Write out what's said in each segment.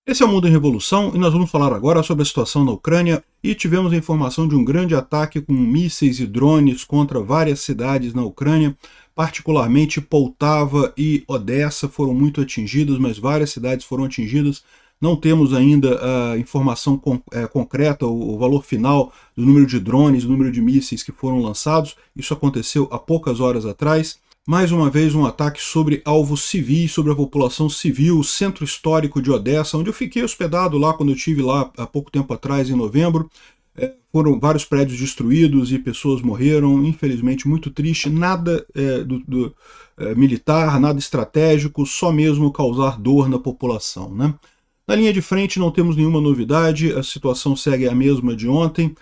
Esse é o Mundo em Revolução e nós vamos falar agora sobre a situação na Ucrânia e tivemos a informação de um grande ataque com mísseis e drones contra várias cidades na Ucrânia, particularmente Poltava e Odessa foram muito atingidas, mas várias cidades foram atingidas. Não temos ainda a informação concreta, o valor final do número de drones, do número de mísseis que foram lançados. Isso aconteceu há poucas horas atrás. Mais uma vez um ataque sobre alvos civis, sobre a população civil, o centro histórico de Odessa, onde eu fiquei hospedado lá quando eu estive lá há pouco tempo atrás, em novembro. Foram vários prédios destruídos e pessoas morreram, infelizmente muito triste, nada militar, nada estratégico, só mesmo causar dor na população, né? Na linha de frente não temos nenhuma novidade, a situação segue a mesma de ontem.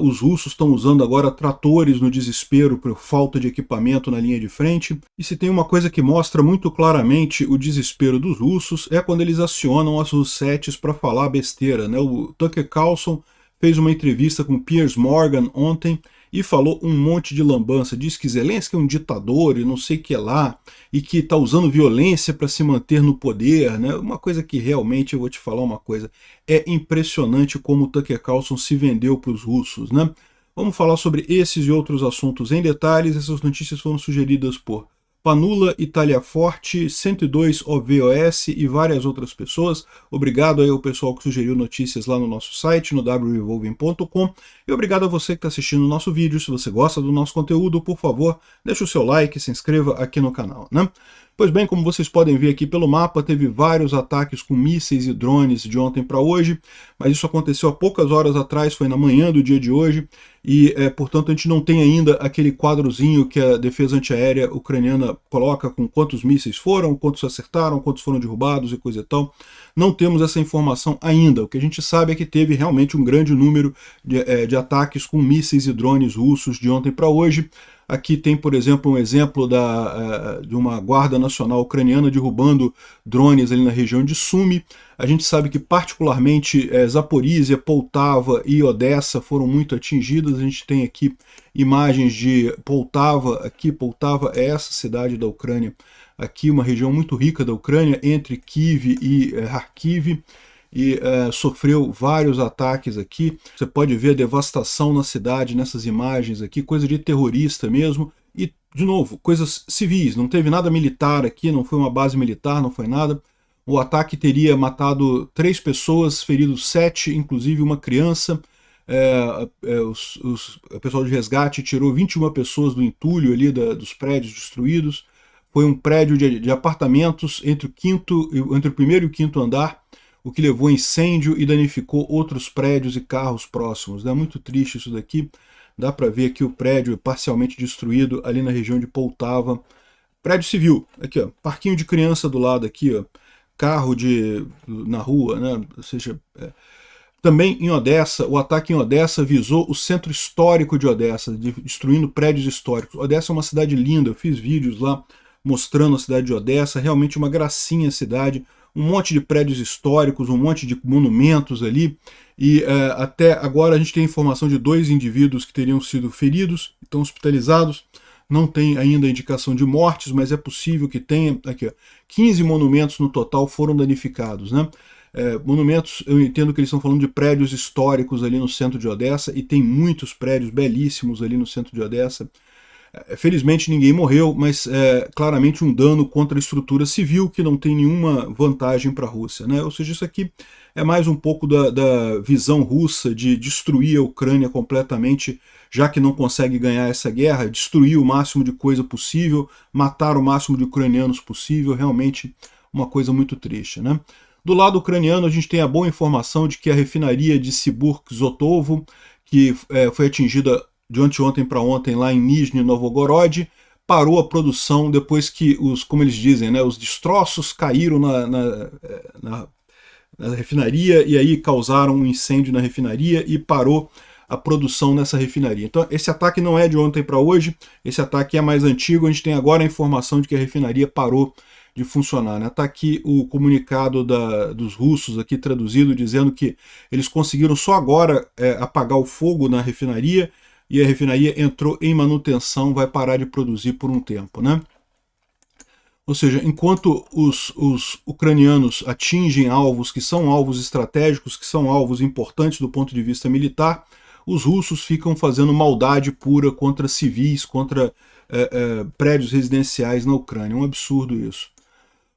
Os russos estão usando agora tratores no desespero por falta de equipamento na linha de frente. E se tem uma coisa que mostra muito claramente o desespero dos russos é quando eles acionam as Russettes para falar besteira, né? O Tucker Carlson fez uma entrevista com Piers Morgan ontem e falou um monte de lambança. Diz que Zelensky é um ditador e não sei o que lá, e que está usando violência para se manter no poder, né? Uma coisa que realmente, eu vou te falar uma coisa, é impressionante como o Tucker Carlson se vendeu para os russos, né? Vamos falar sobre esses e outros assuntos em detalhes. Essas notícias foram sugeridas por Panula, Itália Forte, 102 OVOS e várias outras pessoas. Obrigado aí ao pessoal que sugeriu notícias lá no nosso site, no wrevolving.com. E obrigado a você que está assistindo o nosso vídeo. Se você gosta do nosso conteúdo, por favor, deixe o seu like e se inscreva aqui no canal, né? Pois bem, como vocês podem ver aqui pelo mapa, teve vários ataques com mísseis e drones de ontem para hoje, mas isso aconteceu há poucas horas atrás, foi na manhã do dia de hoje, e, portanto, a gente não tem ainda aquele quadrozinho que a defesa antiaérea ucraniana coloca com quantos mísseis foram, quantos acertaram, quantos foram derrubados e coisa e tal. Não temos essa informação ainda. O que a gente sabe é que teve realmente um grande número de ataques com mísseis e drones russos de ontem para hoje. Aqui tem, por exemplo, um exemplo de uma guarda nacional ucraniana derrubando drones ali na região de Sumy. A gente sabe que particularmente Zaporizhia, Poltava e Odessa foram muito atingidas. A gente tem aqui imagens de Poltava. Aqui, Poltava é essa cidade da Ucrânia. Aqui uma região muito rica da Ucrânia, entre Kiev e Kharkiv. E sofreu vários ataques aqui. Você pode ver a devastação na cidade nessas imagens aqui, coisa de terrorista mesmo. E, de novo, coisas civis, não teve nada militar aqui, não foi uma base militar, não foi nada. O ataque teria matado 3 pessoas, ferido 7, inclusive uma criança. O pessoal de resgate tirou 21 pessoas do entulho ali dos prédios destruídos. Foi um prédio de apartamentos entre o primeiro e o quinto andar, o que levou a incêndio e danificou outros prédios e carros próximos. É muito triste isso daqui. Dá para ver aqui o prédio parcialmente destruído ali na região de Poltava. Prédio civil, aqui ó, parquinho de criança do lado aqui, ó, carro na rua, né? Ou seja, também em Odessa, o ataque em Odessa visou o centro histórico de Odessa, destruindo prédios históricos. Odessa é uma cidade linda, eu fiz vídeos lá mostrando a cidade de Odessa, realmente uma gracinha a cidade. Um monte de prédios históricos, um monte de monumentos ali, e até agora a gente tem informação de 2 indivíduos que teriam sido feridos, estão hospitalizados, não tem ainda indicação de mortes, mas é possível que tenha. Aqui, ó, 15 monumentos no total foram danificados, né? Monumentos, eu entendo que eles estão falando de prédios históricos ali no centro de Odessa, e tem muitos prédios belíssimos ali no centro de Odessa. Felizmente ninguém morreu, mas claramente um dano contra a estrutura civil que não tem nenhuma vantagem para a Rússia, né? Ou seja, isso aqui é mais um pouco da visão russa de destruir a Ucrânia completamente, já que não consegue ganhar essa guerra, destruir o máximo de coisa possível, matar o máximo de ucranianos possível, realmente uma coisa muito triste, né? Do lado ucraniano a gente tem a boa informação de que a refinaria de Siburg-Zotovo, que foi atingida de ontem para ontem lá em Nizhny Novgorod, parou a produção depois que como eles dizem, né, os destroços caíram na refinaria e aí causaram um incêndio na refinaria e parou a produção nessa refinaria. Então esse ataque não é de ontem para hoje, esse ataque é mais antigo, a gente tem agora a informação de que a refinaria parou de funcionar, né? Tá aqui o comunicado dos russos aqui traduzido, dizendo que eles conseguiram só agora apagar o fogo na refinaria, e a refinaria entrou em manutenção, vai parar de produzir por um tempo, né? Ou seja, enquanto os ucranianos atingem alvos que são alvos estratégicos, que são alvos importantes do ponto de vista militar, os russos ficam fazendo maldade pura contra civis, contra prédios residenciais na Ucrânia. É um absurdo isso.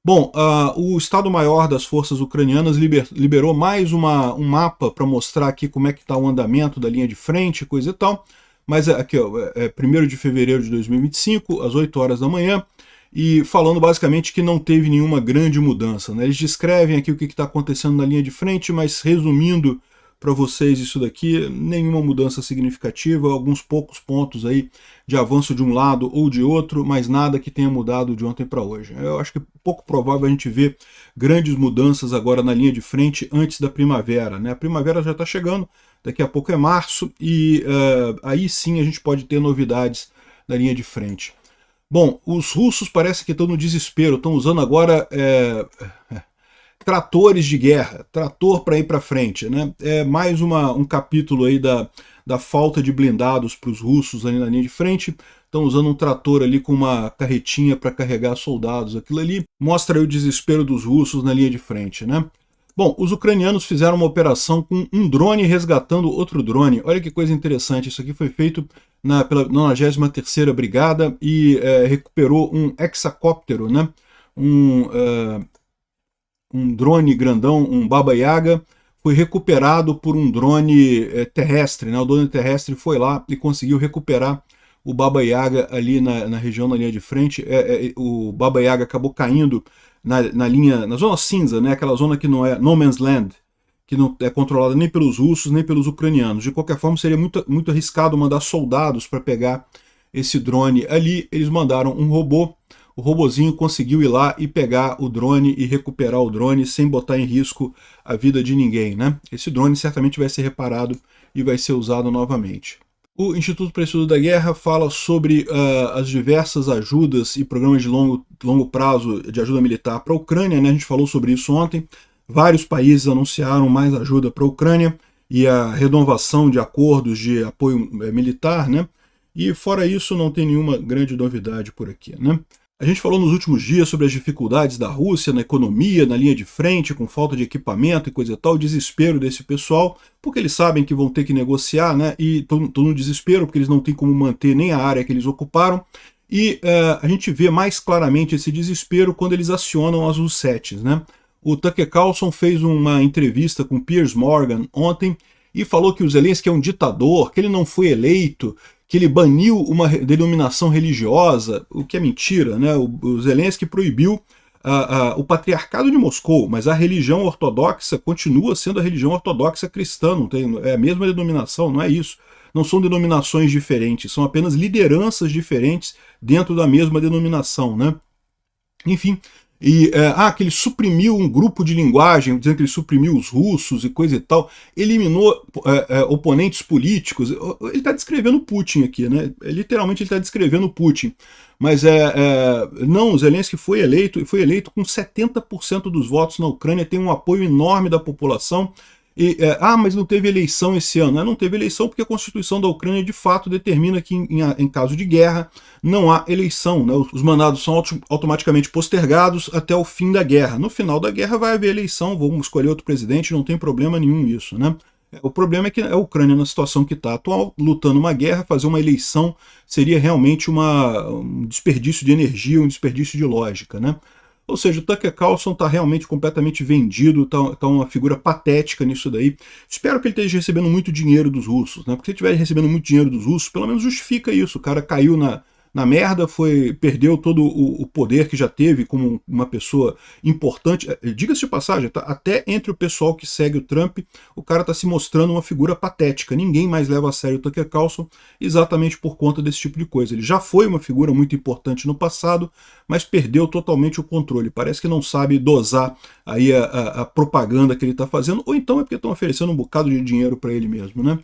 Bom, o Estado-Maior das Forças Ucranianas liberou mais um mapa para mostrar aqui como é que está o andamento da linha de frente, coisa e tal. Mas aqui, ó, 1º de fevereiro de 2025, às 8 horas da manhã, e falando basicamente que não teve nenhuma grande mudança, né? Eles descrevem aqui o que está acontecendo na linha de frente, mas resumindo para vocês isso daqui, nenhuma mudança significativa, alguns poucos pontos aí de avanço de um lado ou de outro, mas nada que tenha mudado de ontem para hoje. Eu acho que é pouco provável a gente ver grandes mudanças agora na linha de frente antes da primavera, né? A primavera já está chegando, daqui a pouco é março, e aí sim a gente pode ter novidades na linha de frente. Bom, os russos parece que estão no desespero, estão usando agora tratores de guerra, trator para ir para frente, né? É mais um capítulo aí da falta de blindados para os russos ali na linha de frente. Estão usando um trator ali com uma carretinha para carregar soldados. Aquilo ali mostra aí o desespero dos russos na linha de frente, né? Bom, os ucranianos fizeram uma operação com um drone resgatando outro drone. Olha que coisa interessante, isso aqui foi feito pela 93ª Brigada e recuperou um hexacóptero, né? Um drone grandão, um Baba Yaga, foi recuperado por um drone terrestre, né? O drone terrestre foi lá e conseguiu recuperar o Baba Yaga ali na região da linha de frente. O Baba Yaga acabou caindo na zona cinza, né? Aquela zona que não é no man's land, que não é controlada nem pelos russos nem pelos ucranianos. De qualquer forma, seria muito arriscado mandar soldados para pegar esse drone ali. Eles mandaram um robô. O robozinho conseguiu ir lá e pegar o drone e recuperar o drone sem botar em risco a vida de ninguém, né? Esse drone certamente vai ser reparado e vai ser usado novamente. O Instituto para o Estudo da Guerra fala sobre as diversas ajudas e programas de longo prazo de ajuda militar para a Ucrânia, né? A gente falou sobre isso ontem. Vários países anunciaram mais ajuda para a Ucrânia e a renovação de acordos de apoio militar, né? E fora isso, não tem nenhuma grande novidade por aqui, né? A gente falou nos últimos dias sobre as dificuldades da Rússia na economia, na linha de frente, com falta de equipamento e coisa e tal, o desespero desse pessoal, porque eles sabem que vão ter que negociar, né? E estão no desespero, porque eles não têm como manter nem a área que eles ocuparam. E a gente vê mais claramente esse desespero quando eles acionam as Russetes, né? O Tucker Carlson fez uma entrevista com Piers Morgan ontem e falou que o Zelensky é um ditador, que ele não foi eleito, que ele baniu uma denominação religiosa, o que é mentira, né? O Zelensky proibiu o patriarcado de Moscou, mas a religião ortodoxa continua sendo a religião ortodoxa cristã, é a mesma denominação, não é isso. Não são denominações diferentes, são apenas lideranças diferentes dentro da mesma denominação, né? Enfim, que ele suprimiu um grupo de linguagem, dizendo que ele suprimiu os russos e coisa e tal, eliminou oponentes políticos. Ele está descrevendo Putin aqui, né? Literalmente ele está descrevendo Putin. Mas não, o Zelensky foi eleito com 70% dos votos na Ucrânia, tem um apoio enorme da população. Mas não teve eleição esse ano. Não teve eleição porque a Constituição da Ucrânia de fato determina que em caso de guerra não há eleição, né? Os mandados são automaticamente postergados até o fim da guerra. No final da guerra vai haver eleição, vamos escolher outro presidente, não tem problema nenhum isso, né? O problema é que a Ucrânia, na situação que está atual, lutando uma guerra, fazer uma eleição seria realmente um desperdício de energia, um desperdício de lógica, né? Ou seja, o Tucker Carlson está realmente completamente vendido, está uma figura patética nisso daí. Espero que ele esteja recebendo muito dinheiro dos russos, né? Porque se ele estiver recebendo muito dinheiro dos russos, pelo menos justifica isso. O cara caiu na merda, perdeu todo o poder que já teve como uma pessoa importante. Diga-se de passagem, tá? Até entre o pessoal que segue o Trump, o cara está se mostrando uma figura patética. Ninguém mais leva a sério o Tucker Carlson exatamente por conta desse tipo de coisa. Ele já foi uma figura muito importante no passado, mas perdeu totalmente o controle. Parece que não sabe dosar aí a propaganda que ele está fazendo, ou então é porque estão oferecendo um bocado de dinheiro para ele mesmo, né?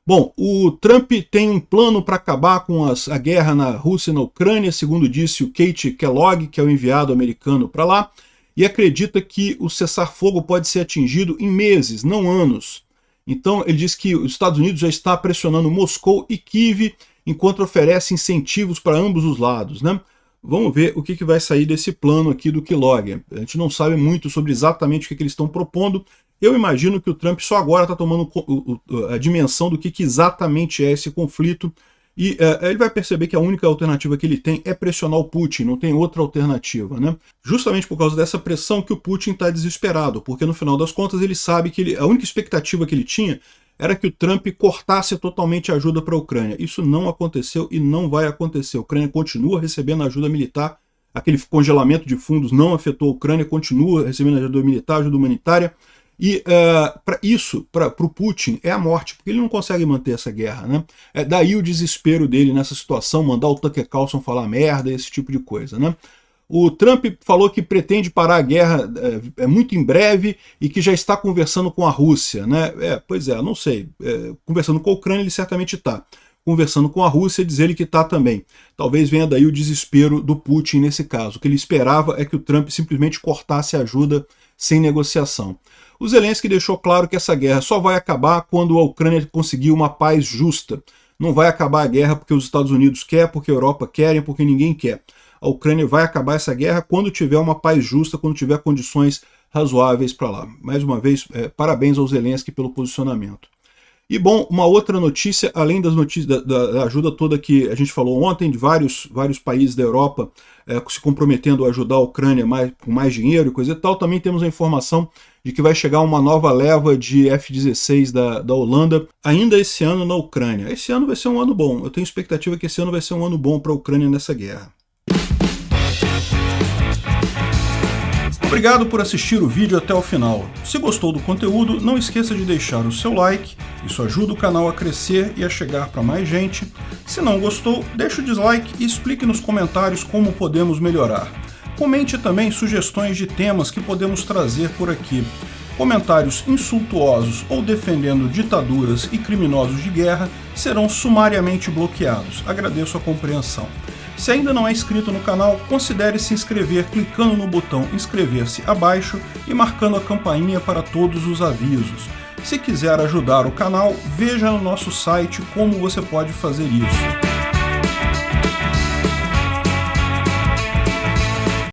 Bom, o Trump tem um plano para acabar com a guerra na Rússia e na Ucrânia, segundo disse o Kate Kellogg, que é o enviado americano para lá, e acredita que o cessar-fogo pode ser atingido em meses, não anos. Então ele diz que os Estados Unidos já está pressionando Moscou e Kiev enquanto oferece incentivos para ambos os lados, né? Vamos ver o que vai sair desse plano aqui do Kellogg. A gente não sabe muito sobre exatamente o que eles estão propondo. Eu imagino que o Trump só agora está tomando a dimensão do que exatamente é esse conflito. E ele vai perceber que a única alternativa que ele tem é pressionar o Putin, não tem outra alternativa, né? Justamente por causa dessa pressão que o Putin está desesperado, porque no final das contas ele sabe que a única expectativa que ele tinha era que o Trump cortasse totalmente a ajuda para a Ucrânia. Isso não aconteceu e não vai acontecer. A Ucrânia continua recebendo ajuda militar, aquele congelamento de fundos não afetou a Ucrânia, continua recebendo ajuda militar, ajuda humanitária. E para o Putin é a morte, porque ele não consegue manter essa guerra, né? Daí o desespero dele nessa situação, mandar o Tucker Carlson falar merda, esse tipo de coisa, né? O Trump falou que pretende parar a guerra muito em breve e que já está conversando com a Rússia, né? Pois é, não sei. Conversando com a Ucrânia ele certamente está. Conversando com a Rússia diz ele que está também. Talvez venha daí o desespero do Putin nesse caso. O que ele esperava é que o Trump simplesmente cortasse a ajuda sem negociação. O Zelensky deixou claro que essa guerra só vai acabar quando a Ucrânia conseguir uma paz justa. Não vai acabar a guerra porque os Estados Unidos querem, porque a Europa querem, porque ninguém quer. A Ucrânia vai acabar essa guerra quando tiver uma paz justa, quando tiver condições razoáveis para lá. Mais uma vez, parabéns ao Zelensky pelo posicionamento. E bom, uma outra notícia, além das notícias da ajuda toda que a gente falou ontem, de vários países da Europa se comprometendo a ajudar a Ucrânia com mais dinheiro e coisa e tal, também temos a informação de que vai chegar uma nova leva de F-16 da Holanda ainda esse ano na Ucrânia. Esse ano vai ser um ano bom, eu tenho expectativa que esse ano vai ser um ano bom para a Ucrânia nessa guerra. Obrigado por assistir o vídeo até o final. Se gostou do conteúdo, não esqueça de deixar o seu like, isso ajuda o canal a crescer e a chegar para mais gente. Se não gostou, deixe o dislike e explique nos comentários como podemos melhorar. Comente também sugestões de temas que podemos trazer por aqui. Comentários insultuosos ou defendendo ditaduras e criminosos de guerra serão sumariamente bloqueados. Agradeço a compreensão. Se ainda não é inscrito no canal, considere se inscrever clicando no botão inscrever-se abaixo e marcando a campainha para todos os avisos. Se quiser ajudar o canal, veja no nosso site como você pode fazer isso.